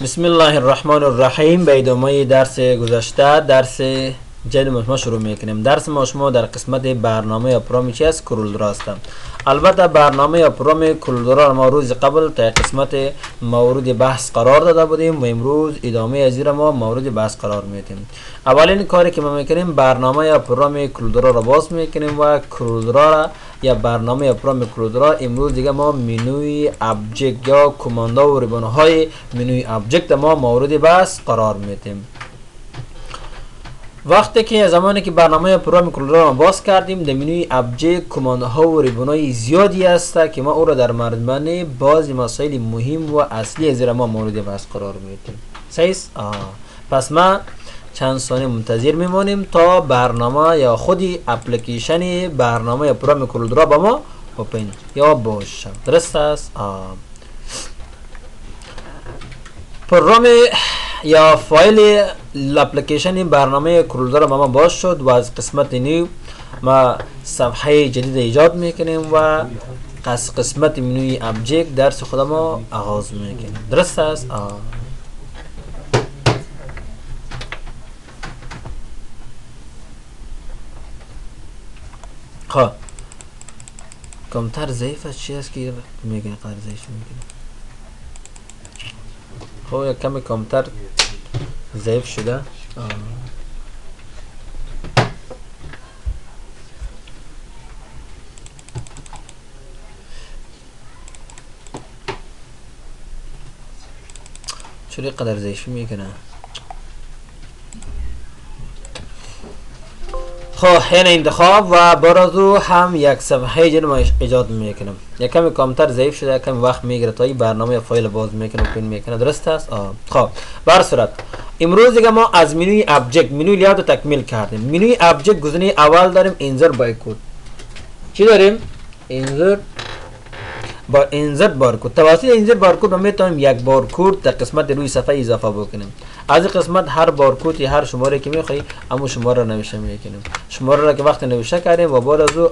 بسم الله الرحمن الرحیم. به ادامه درس گذشته درس جدید ما شروع میکنیم. درس ما شما در قسمت برنامه یا پروگرامی چی است؟ کورلدرا است. البته برنامه یا پروگرام کورلدرا ما روز قبل تا قسمت مورد بحث قرار داده بودیم و امروز ادامه از این ما مورد بحث قرار میدیم. اولین کاری که ما میکنیم برنامه یا پروگرام کورلدرا را باز میکنیم و کورلدرا را یا برنامه یا پروگرام کورلدرا امروز دیگه ما منوی ابجکت یا کماندا و ریبان‌های منوی ابجکت ما مورد بحث قرار میدیم. وقتی که زمانی که برنامه یا پروگرام کورلدرا را باز کردیم در منوی ابجکت کماندها و ریبان‌های زیادی است که ما او را در مردمانه بعضی مسائل مهم و اصلی از ما مورد بحث قرار میدیم. صحیح است؟ پس ما چند ثانیه منتظر میمونیم تا برنامه یا خودی اپلیکیشن برنامه یا پروگرام کورلدرا با ما اوپن یا باشه. درست است؟ پروگرام یا فایل اپلیکیشن برنامه کورلدرا با ما باز شد و از قسمت نیو ما صفحه جدید ایجاد میکنیم و از قسمت منوی ابجکت درس خود ما آغاز میکنیم. درست است؟ خب کمتر ضعیف است چی است که میگه قدر ضعیف میکنه؟ خب یک کمی کمتر ضعیف شده. چرا قدر ضعیف میکنه؟ خب این انتخاب و برازو هم یک صفحه جدید ما ایجاد میکنم. یک کمی کمتر ضعیف شده، یک کمی وقت میگیره تا این برنامه یا فایل باز میکنه و پین میکنه. درست است؟ خب بر صورت امروز دیگه ما از منوی ابجکت منوی لیاوت رو تکمیل کردیم. منوی ابجکت گزینه اول داریم انسرت بارکد. چی داریم؟ انسرت بارکد. توسط انسرت بارکد ما میتونیم یک بارکد در قسمت روی صفحه اضافه بکنیم. از این قسمت هر بارکد هر شماره که میخوای همون شماره رو نوشته میکنیم. شماره را که وقتی نوشته کردیم و بعد از او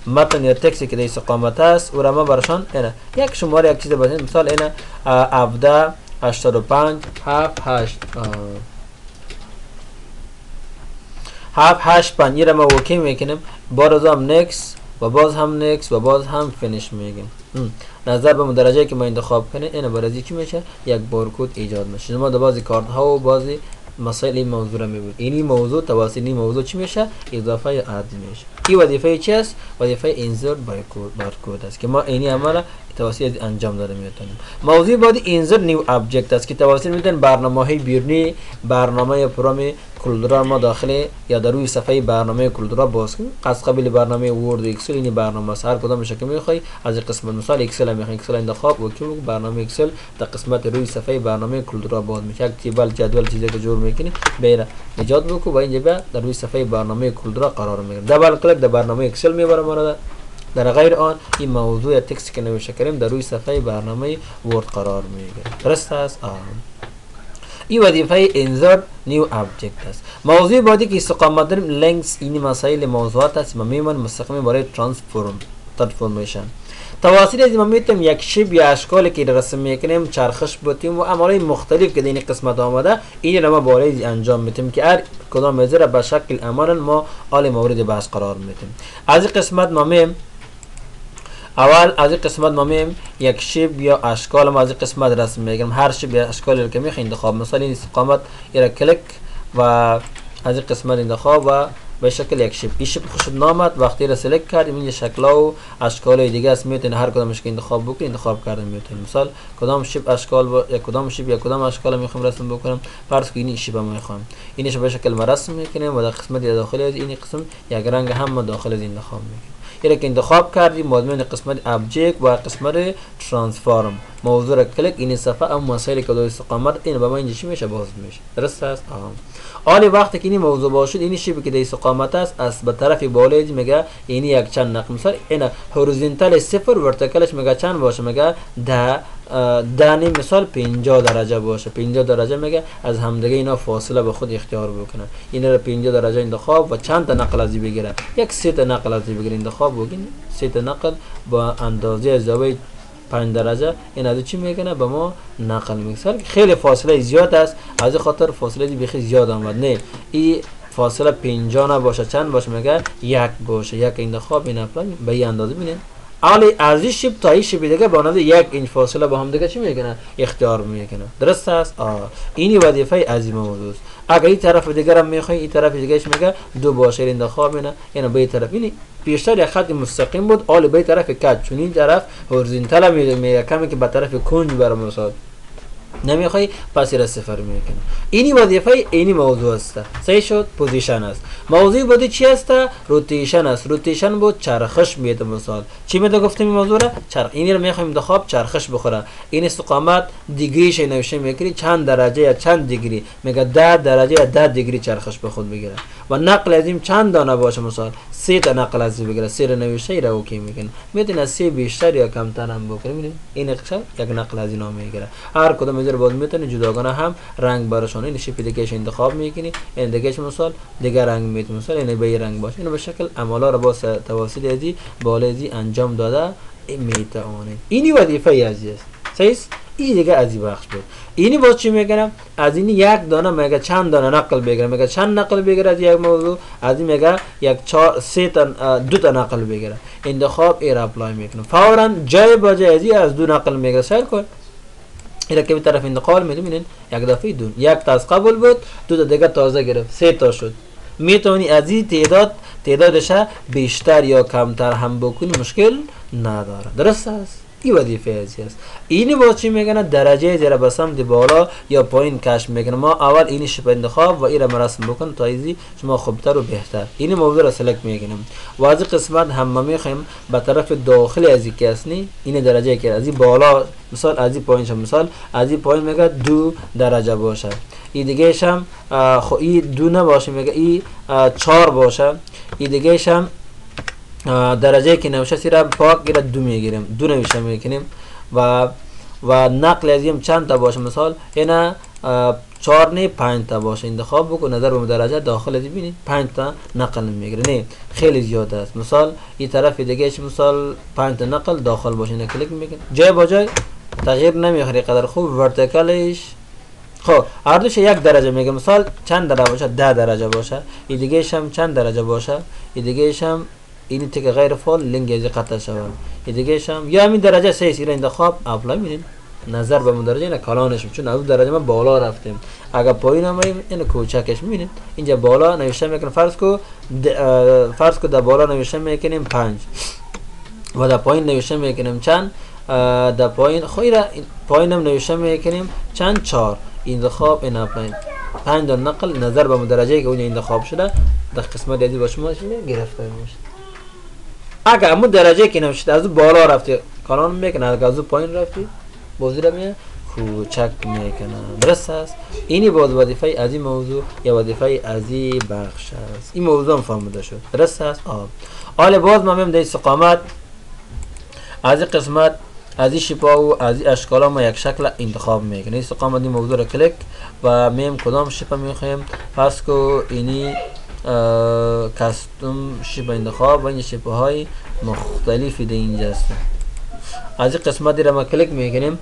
متن یا تکسی که در استقامت است او را ما برشان اینا یک شماره یک چیز بزنیم. مثال اینا 17 85 78 785 این را ما اوکی میکنیم. بعد از هم نکس و باز هم نکس و باز هم فینیش میگیم. نظر به درجه که ما انتخاب کنیم این برای چی میشه؟ یک بارکد ایجاد میشه. ما در بعضی کارت ها و بعضی مسائل این موضوع را میبینیم. این موضوع توسط این موضوع چی میشه؟ اضافه یا اد میشه. این وظیفه چی است؟ وظیفه انسرت بارکد است که ما اینی عمل توسط انجام داده میتونیم. موضوع بعدی انسرت نیو ابجکت است که توسط میتونیم برنامه‌های بیرونی برنامه یا پروگرام کورلدرا ما داخل یا در روی صفحه برنامه کورلدرا باز کنیم. از قبل برنامه ورد و اکسل این برنامه است. هر کدامش که میخوای از قسمت مثال اکسل میخوای اکسل انتخاب و که برنامه اکسل در قسمت روی صفحه برنامه کورلدرا باز میشه. یک تیبل جدول چیزی که جور میکنی بیره ایجاد بکو و اینجا در روی صفحه برنامه کورلدرا قرار میگیره. دبل کلیک در برنامه اکسل میبره ما در غیر آن این موضوع تکست که نوشته کردیم در روی صفحه برنامه ورد قرار میگیره. درست است؟ این وظیفه انسرت نیو ابجکت است. موضوع بعدی که استقامت داریم لینکس این مسائل موضوعات است ما میمون مستقیم برای ترانسفورمیشن. توسط از ما میتونیم یک شیب یا اشکالی که رسم میکنیم چرخش بتیم و عملهای مختلف که در این قسمت آمده این را ما برای انجام میتیم که هر کدام از را به شکل عملا ما حال مورد بحث قرار میدیم. از این قسمت ما میم یک شیب یا اشکال ما از این قسمت رسم میگیریم. هر شیب یا اشکالی که میخوای انتخاب مثلا این استقامت را کلیک و از این قسمت انتخاب و به شکل یک شیب این شیب خوشت نامد وقتی را سلکت کردیم این شکل و اشکال دیگه است میتونی هر کدامش که انتخاب بکنی انتخاب کردن میتونی. مثال کدام شیب اشکال یا کدام شیب یا کدام اشکال میخوام رسم بکنم فرض کنید این شیب میخوام اینش به شکل ما رسم میکنیم و در قسمت داخلی از این قسم یک رنگ هم داخل از انتخاب میکنیم. یعنی که انتخاب کردیم مضمون قسمت ابجکت و قسمت ترانسفورم موضوع را کلیک این صفحه ام مسائل که در استقامت این به ما اینجا چی میشه باز میشه. درست است؟ حالی وقتی که این موضوع باشد این شیبی که در استقامت است از به طرف بالای میگه این یک چند نقط مثلا این هوریزونتال 0 ورتیکالش میگه چند باشه میگه 10 مثال 50 درجه باشه. 50 درجه میگه از همدیگه اینا فاصله به خود اختیار بکنه. این را 50 درجه انتخاب و چند تا نقل ازی بگیره یک 3 تا نقل ازی بگیره انتخاب بگین 3 تا نقل با اندازه زاویه 5 درجه این از چی میکنه به ما نقل میکنه. خیلی فاصله زیاد است، از خاطر فاصله بخی زیاد آمد. نه این فاصله 50 نباشه، چند باشه میگه 1 باشه. 1 انتخاب این اپلای به این اندازه ببینید. حالا از این شیب تا این شیب دیگه با اندازه 1 اینچ فاصله با هم دیگه چی میکنه اختیار میکنه. درست است؟ اینی وظیفه از این موضوع است. اگر این طرف دیگه هم میخوای این طرف دیگهش میگه 2 باشه انتخاب اینه، یعنی به این طرف اینی پیشتر یک خط مستقیم بود، حالا به این طرف کج، چون این طرف هورزونتال میگه کمی که به طرف کنج برام مثال نمیخوای پس را صفر میکنه. اینی وظیفه اینی موضوع است. صحیح شد؟ پوزیشن است. موضوع بودی چی است؟ روتیشن است. روتیشن بود چرخش میده. مثال چی میده گفتیم این موضوع را؟ چرخ. اینی رو میخوایم انتخاب چرخش بخوره. این استقامت دیگریش نوشته میکنی چند درجه یا چند دیگری، میگه 10 درجه یا 10 دیگری چرخش به خود بگیره. و نقل از این چند دانه باشه، مثال 3 تا نقل از این بگیره. 3 رو نوشته را اوکی میکنه. میتونه 3 بیشتر یا کمتر هم بکنه. ببینید این یک نقل از اینا میگیره. هر کدوم از باز میتونی جداگانه هم رنگ براشون. این شیپ دیگهش انتخاب میکنی، این دیگهش مثال دیگه رنگ میتونی، مثال این به رنگ باشه. اینو به شکل عملا رو با توسط ازی بالا ازی انجام داده میتونه. اینی وظیفه ازی است. صحیح؟ این دیگه ازی بخش بود. اینی باز چی میگم؟ از این یک دانه میگه چند دانه نقل بگیره، میگه چند نقل بگیره از یک موضوع، از این میگه یک 3 تا 2 تا نقل بگیره. انتخاب ایر اپلای میکنه. فورا جای با جای ازی از 2 نقل میگیره. سر کن اینا که به طرف انتقال میدونین یک دفعه دون، یک تا از قبل بود، 2 تا دیگه تازه گرفت، 3 تا شد. میتونی از این تعدادش بیشتر یا کمتر هم بکنی، مشکل نداره. درست است؟ این وظیفه ازی است. اینی باز چی میگن؟ درجه زیر به سمت بالا یا پایین کش میکنه. ما اول اینی شپ انتخاب و ایرا مرسم بکن تا ایزی شما خوبتر و بهتر. اینی موضوع را سلکت میکنیم و از قسمت هم میخوایم به طرف داخل ازی که اسنی این درجه که از این بالا، مثال از این پایین، مثال از این پایین میگه 2 درجه باشه. این دیگه هم خب این 2 نباشه، میگه این 4 باشه. این دیگه هم درجه که نوشته سیرا پاک گیره 2 میگیریم، 2 نوشته میکنیم و نقل ازیم چند تا باشه، مثال اینا 4 نه 5 تا باشه. انتخاب بکن نظر به درجه داخل ازی بینید 5 تا نقل میگیره. نه خیلی زیاد است. مثال این طرف دیگه مثال 5 تا نقل داخل باشه، نه کلیک میکنیم جای با جای تغییر نمیخوره. قدر خوب ورتیکالش خب هر دوش 1 درجه میگه، مثال چند درجه باشه؟ 10 درجه باشه. این دیگه هم چند درجه باشه؟ این دیگه هم این تک غیر فعال لینک از قطع شود. این دیگه هم یا همین درجه 3 اینا انتخاب اپلای میدین. نظر به اون درجه اینا کلانش، چون از درجه ما بالا رفتیم. اگر پایین هم اینو کوچکش میبینید اینجا بالا نوشته میکنیم. فرض کو در بالا نوشته میکنیم 5 و در پایین نوشته میکنیم چند؟ در پایین خیره پایین هم نوشته میکنیم چند؟ 4. انتخاب این اپلای 5 تا نقل نظر به درجه که اونجا انتخاب شده در قسمت دیگه با شما گرفته میشه. اگر همون درجه که نوشته از بالا رفتی کانال میکنه، اگر از پایین رفتی بازی رو میه کوچک میکنه. درست است؟ اینی بود وظیفه از این موضوع یا وظیفه از این بخش است. این موضوع هم فهمیده شد. درست است؟ حالا باز ما میام در استقامت از این قسمت از این شیپا و از این اشکال ما یک شکل انتخاب میکنه. استقامت این موضوع رو کلیک و میم کدام شیپا میخوایم. فرض کو اینی کاستوم شیپ انتخاب و این شیپ های مختلفی در اینجا هست. از این قسمت رو ما کلیک میکنیم.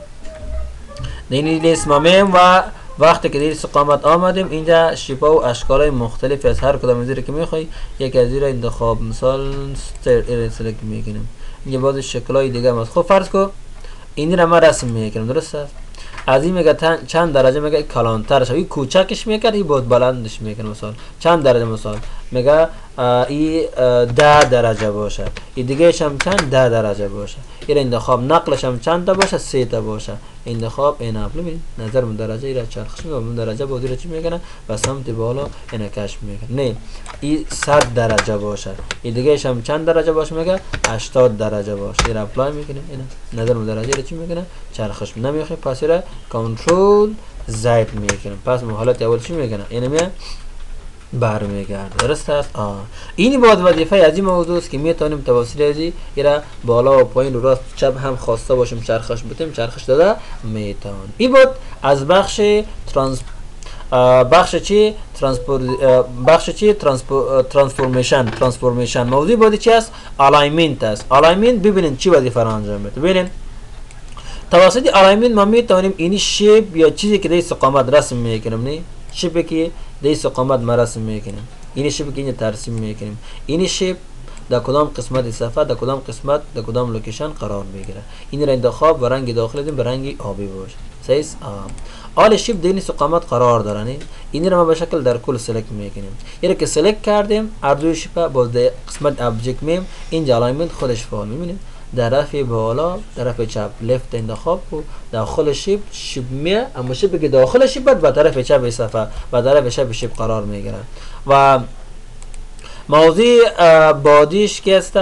اینی لیست ما میم و وقتی که دیر استقامت آمدیم اینجا شیپا و اشکال مختلفی از هر کدام زیر که میخوای یک از زیر انتخاب، مثال سلکت میکنیم. اینجا باز شکلای دیگه هست. خب فرض کو این رو ما رسم میکنیم. درست است؟ از این میگه چند درجه میگه کلانتر شد، این کوچکش میکرد، این بود بلندش میکنه. مثال چند درجه، مثال میگه این 10 درجه باشه. این دیگه هم چند؟ 10 درجه باشه. این انتخاب نقلش هم چند تا باشه؟ 3 تا باشه. انتخاب این اپلای میدین. نظر من درجه ایرا چرخش میگه من درجه بازی رو چی میکنه و سمت بالا اینا کش میکنه. نه این 100 درجه باشه. این دیگه هم چند درجه باشه؟ میگه 80 درجه باشه. این اپلای میکنه. اینا نظر من درجه رو چی میکنه؟ چرخش نمیخواد. پس را کنترل زد میکنه. پس ما حالت اول چی میکنه؟ اینو میه برمیگرده. درست است؟ اینی بود وظیفه از این موضوع است که میتونیم توسط ازی ایرا بالا و پایین و راست چپ هم خواسته باشیم چرخش بتیم چرخش داده میتون. این بود از بخش ترانسفورمیشن. موضوع بود چی است؟ الاینمنت است. الاینمنت ببینید چی وظیفه را انجام میده. ببینید توسط الاینمنت ما میتونیم این شیپ یا چیزی که در استقامت رسم میکنیم، نه شیپی که در استقامت ما رسم میکنیم، این شیپی که اینجا ترسیم میکنیم، این شیپ در کدام قسمت صفحه، در کدام قسمت، در کدام لوکیشن قرار میگیره. این را انتخاب و رنگ داخل دیم به رنگ آبی باشه. صحیح. آل شیپ در این استقامت قرار داره، نه این را ما به شکل در کل سلکت میکنیم. یعنی که سلکت کردیم اردوی شیپ باز در قسمت ابجکت میم اینجا الاینمنت خودش فعال میبینید. طرف بالا، طرف چپ لفت انتخاب کو، داخل شیپ میه، اما شیپی که داخل شیپ به طرف چپ صفحه و طرف چپ شیپ قرار میگیره. و موضوع بادیش که است،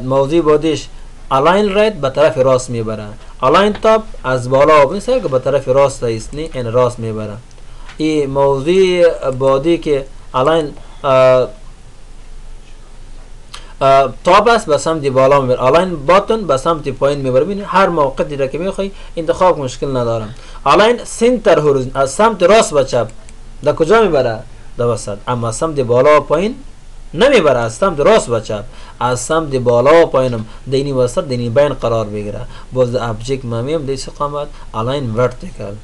موضوع بادیش الاین رایت به طرف راست میبره، الاین تاپ از بالا و سر که به طرف راست است، نه این راست میبره. این موضوع بادی که الاین تاپ است به سمت بالا میبره، الاین باتن به سمت پایین میبره. ببینید هر موقع دیگه که میخوای انتخاب مشکل ندارم. الاین سنتر هوریزون از سمت راست به چپ در کجا میبره؟ در وسط. اما سمت بالا و پایین نمیبره، از سمت راست و چپ، از سمت بالا و پایینم دینی وسط دینی بین قرار بگیره. باز ابجکت ممیم در استقامت الاین ورتیکال.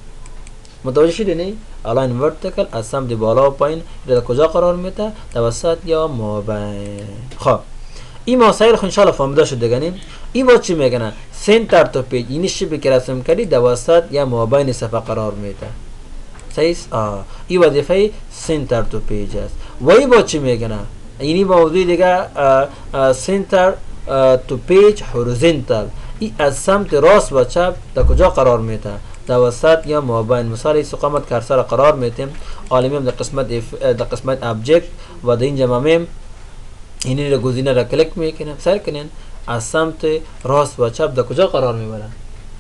متوجه شدی نه؟ الاین ورتیکال از سمت بالا و پایین در کجا قرار میده؟ در وسط یا مابین. خب این مسائل خو ان شاء الله فهمیده شد دیگه نه؟ این با چی میگن؟ سنتر تو پیج این شیپی که رسم کردی در وسط یا مابین صفحه قرار میده. صحیح. این وظیفه سنتر تو پیج است. و این با چی میگن؟ اینی موضوع دیگه سنتر تو پیج هورزنتال. این از سمت راست و چپ در کجا قرار میده؟ در وسط یا مابین. مثال استقامت کرسر قرار میتیم، عالمیم در قسمت ابجکت و در اینجا میم اینی را گزینه را کلیک میکنیم، سر کنین از سمت راست و چپ در کجا قرار میبره؟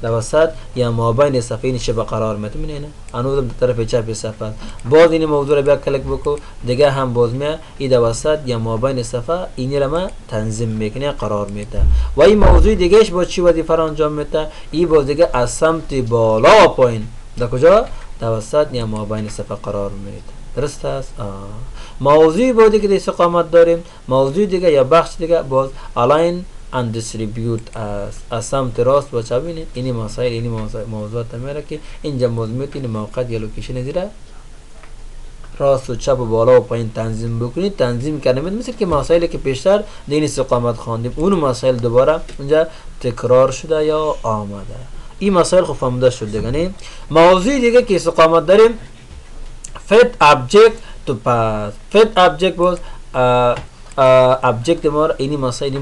در وسط یا مابین صفحه این شبه قرار میده. میبینید انوزم در طرف چپ صفحه. باز این موضوع را بیا کلیک بکو دیگه هم باز میاد این در وسط یا مابین صفحه اینی را ما تنظیم میکنه قرار میده. و این موضوع دیگهش با چی وظیفه را انجام میده؟ این باز دیگه از سمت بالا و پایین در کجا؟ در وسط یا مابین صفحه قرار میده. درست است؟ موضوع با دیگه در استقامت داریم. موضوع دیگه یا بخش دیگه باز الاین and distribute از سمت راست و چپ. اینی مسائل اینی موضوعات میره که اینجا مزمیت این موقع یا لوکیشن زیرا راست و چپ و بالا و پایین تنظیم بکنید. تنظیم کردیم مثل که مسائلی که پیشتر در این استقامت خواندیم اون مسائل دوباره اونجا تکرار شده یا آمده. این مسائل خب فهمیده شد دیگه نه؟ موضوع دیگه که استقامت داریم fit object to path. fit object باز ابجکت ما اینی مسائل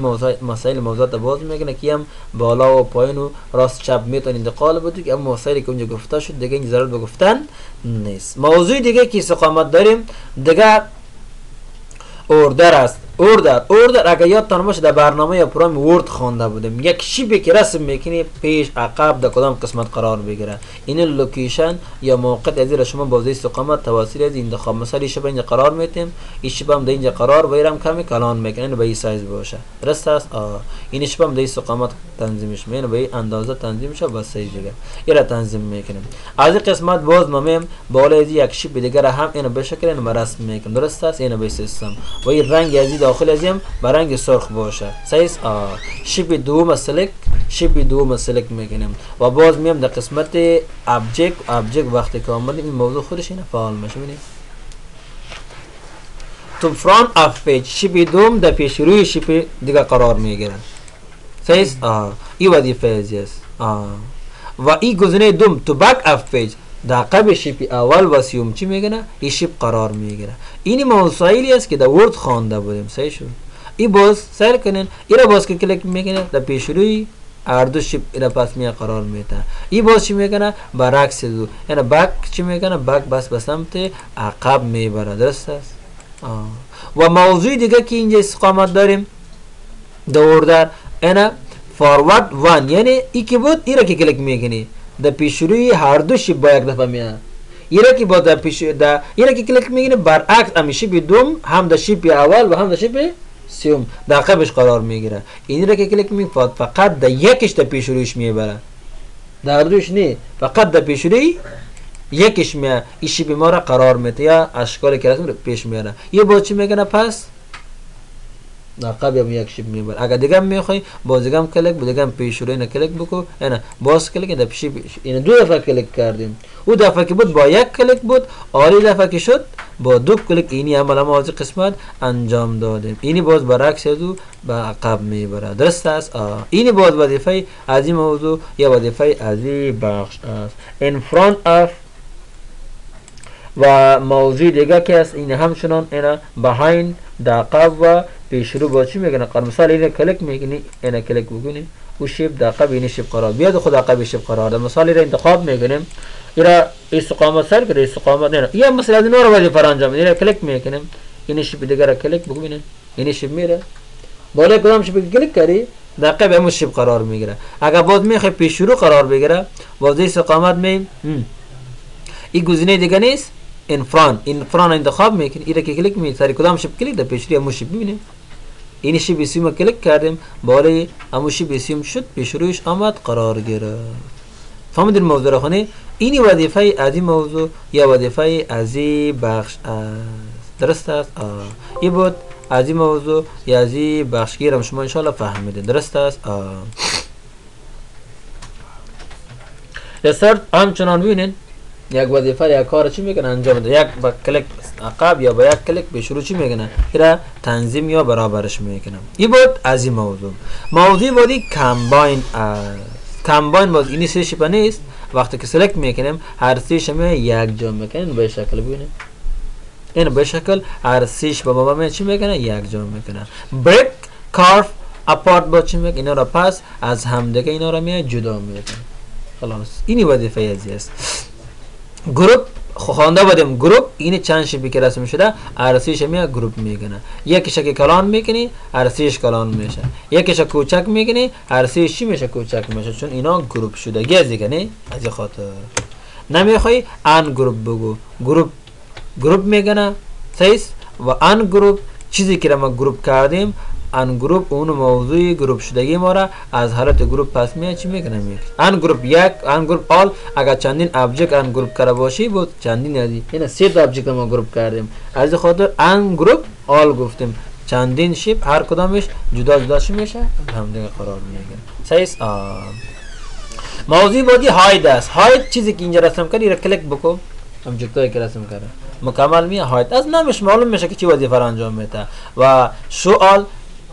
موضوعات باز میکنه که هم بالا و پایین و راست چپ میتونن انتقال بده که اما مسائلی که اونجا گفته شد دیگه این ضرورت به گفتن نیست. موضوع دیگه که استقامت داریم دیگه اوردر است. اوردر اگر یادتان باشه در برنامه یا پروگرام ورد خوانده بودیم، یک شیپی که رسم میکنی پیش عقب در کدام قسمت قرار بگیره. این لوکیشن یا موقع از این شما با استقامت توسط از انتخاب مثلا شیپ اینجا قرار میتیم، این شیپ هم در اینجا قرار ویرم کمی کلان میکنه به این سایز باشه. درست است؟ این شیپ هم در استقامت تنظیمش میکنه به این اندازه تنظیم شه با سایز دیگه ایرا تنظیم میکنیم. از این قسمت باز میم بالا از یک شیپ دیگه هم اینو به شکل اینو رسم میکنیم. درست است؟ اینو به سیستم و این رنگ از داخل ازیم با رنگ سرخ باشه. صحیح. شیپ دوم سلکت میکنیم و باز میام در قسمت ابجکت وقتی که آمدیم این موضوع خودش اینه فعال میشه. ببینید تو فرانت اف پیج شیپ دوم در پیش روی شیپ دیگه قرار میگیره. صحیح. این وظیفه است. و این گزینه دوم تو بک اف پیج در قبل شیپ اول و سیوم چی میگنه؟ این شیپ قرار میگیره. این مسائلی است که در ورد خوانده بودیم. صحیح شد. این باز سر کنین اینا باز که کلیک میکنه در پیش روی اردو شیپ اینا پس میاد قرار میده. این باز چی میکنه؟ برعکس دو یعنی بک چی میکنه؟ بک بس به سمت عقب میبره. درست است؟ و موضوع دیگه که اینجا استقامت داریم دوردر اینا فارورد وان یعنی ای که بود اینا که کلیک میکنی در پیش روی هر دو شیپ با یک دفعه میاد. اینا که با در پیش اینا که کلیک میکنه برعکس هم شیپ دوم هم در شیپ اول و هم در شیپ سیوم در قبلش قرار میگیره. این را که کلیک میکنید فقط در یکش در پیش رویش میبره، در دوش نه، فقط در پیش روی یکش میاد. این شیپ ما را قرار میده یا اشکالی که رسم پیش میاره. یه با چی میگنه؟ پس عقب یا یک شیب میبره. اگر دیگه میخوای باز دیگه کلیک بود، دیگه پیش رو اینو کلیک بکو، اینا باز کلیک اینو پیش اینو دو دفعه کلیک کردیم. او دفعه که بود با یک کلیک بود، آری دفعه که شد با دو کلیک اینی عمل ما از قسمت انجام دادیم. اینی باز برعکس دو به عقب میبره. درست است؟ اینی باز وظیفه از این موضوع یا وظیفه از این بخش است. in front of و موضوع دیگه که است این همچنان اینا behind عقب و پیش رو با چی میگن؟ مثال اینو کلیک میکنی، اینو کلیک بکنی او شیب عقب اینی شیب قرار بیاد، خود عقب شیب قرار ده. مثال رو انتخاب میکنیم، اینا استقامت سر کرده، استقامت نه یا مثلا از اینا رو وظیفه انجام میدیم، کلیک میکنیم این شیب دیگه را کلیک بکنیم، این شیب میره بالا کدام شیب کلیک کردی عقب همون شیب قرار میگیره. اگر باز میخوای پیش رو قرار بگیره باز استقامت می این گزینه دیگه نیست، in front انتخاب میکنی، اینا که کلیک میکنی سری کدام شیب کلیک ده پیش روی همون شیب ببینیم. این شیب اسیم کلیک کردیم بالا همون شیب اسیم شد پیش رویش آمد قرار گرفت. فهمیدین موضوع رو خونه؟ اینی وظیفه از این موضوع یا وظیفه از این بخش است. درست است؟ این بود از این موضوع یا از این بخشگیرم شما انشاءالله فهمیدین. درست است؟ رسرچ همچنان ببینین یک وظیفه یک کار چی میکنه انجام ده، یک با کلیک عقب یا با یک کلیک به شروع چی میکنه ایرا تنظیم یا برابرش میکنه. این بود از این موضوع بودی کامباین کامباین باز اینی سه شیپا نیست، وقتی که سلکت میکنیم هر سیش می یک جا میکنیم به شکل ببینیم این به شکل هر سیش با بابا چی میکنه یک جا میکنه. بریک کارف اپارت با چی میکنه اینا را پس از همدیگه اینا را می جدا میکنه. خلاص اینی وظیفه ازی است. گروپ خوانده بودیم گروپ این چند شیپی که رسم شده ارسیش می گروپ میگنه. یکیش که کلان میکنی ارسیش کلان میشه، یکیش کوچک میکنی ارسیش چی میشه کوچک میشه، چون اینا گروپ شده گزیگه نه از خاطر نمیخوای ان گروپ بگو گروپ میگنه سیس و ان گروپ چیزی که ما گروپ کردیم ان گروپ اون موضوع گروپ شدگی ما را از حالت گروپ پس میاد چی میکنه ان گروپ یک ان گروپ آل اگر چندین ابجکت ان گروپ کرده باشی بود چندین ازی یعنی سه تا ابجکت ما گروپ کردیم از خاطر ان گروپ آل گفتیم چندین شیپ هر کدامش جدا جدا چی میشه هم دیگه قرار میگیره. سیس موضوع بودی هاید است. هاید چیزی که اینجا رسم کردی را کلیک بکو ابجکتایی که رسم کرده مکمل میاد هاید از نامش معلوم میشه که چی وظیفه را انجام میده و سوال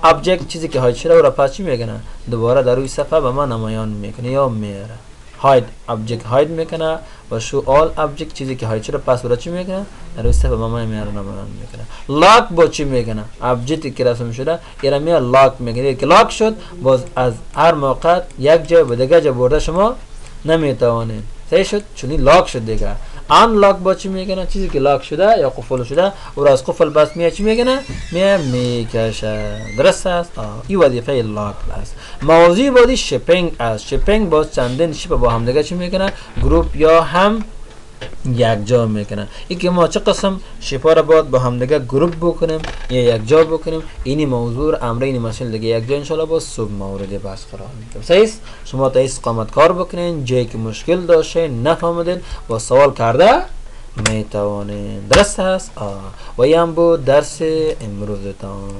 ابجکت چیزی که هاید شده او را پس چی میکنه دوباره در روی صفحه به ما نمایان میکنه یا میاره. هاید ابجکت هاید میکنه و شو آل ابجکت چیزی که هاید شده پس او را چی میکنه در روی صفحه به ما میاره نمایان میکنه. لاک با چی میکنه ابجکتی که رسم شده ایرا میاد لاک میکنه که لاک شد باز از هر موقع یک جای به دیگه جا برده شما نمیتوانید. صحیح شد چون لاک شد دیگه. ان لاک با چی میکنه چیزی که لاک شده یا قفل شده او را از قفل بس میاد چی میکنه میکشه. درست است؟ این وظیفه لاک است. موضوع بودی شیپینگ است. شیپینگ باز چندین شیپ با هم دیگه چی میکنه گروپ یا هم یک جا میکنه. این که ما چه قسم شیپا را باید با هم دیگه گروپ بکنیم یا یک جا بکنیم اینی موضوع امرین مسئله دیگه یک جا انشالله با سب مورد بحث قرار میدیم. صحیح شما تا استقامت کار بکنین جایی که مشکل داشته نفهمیدین با سوال کرده میتوانین. درست است؟ و این بود درس امروزتان.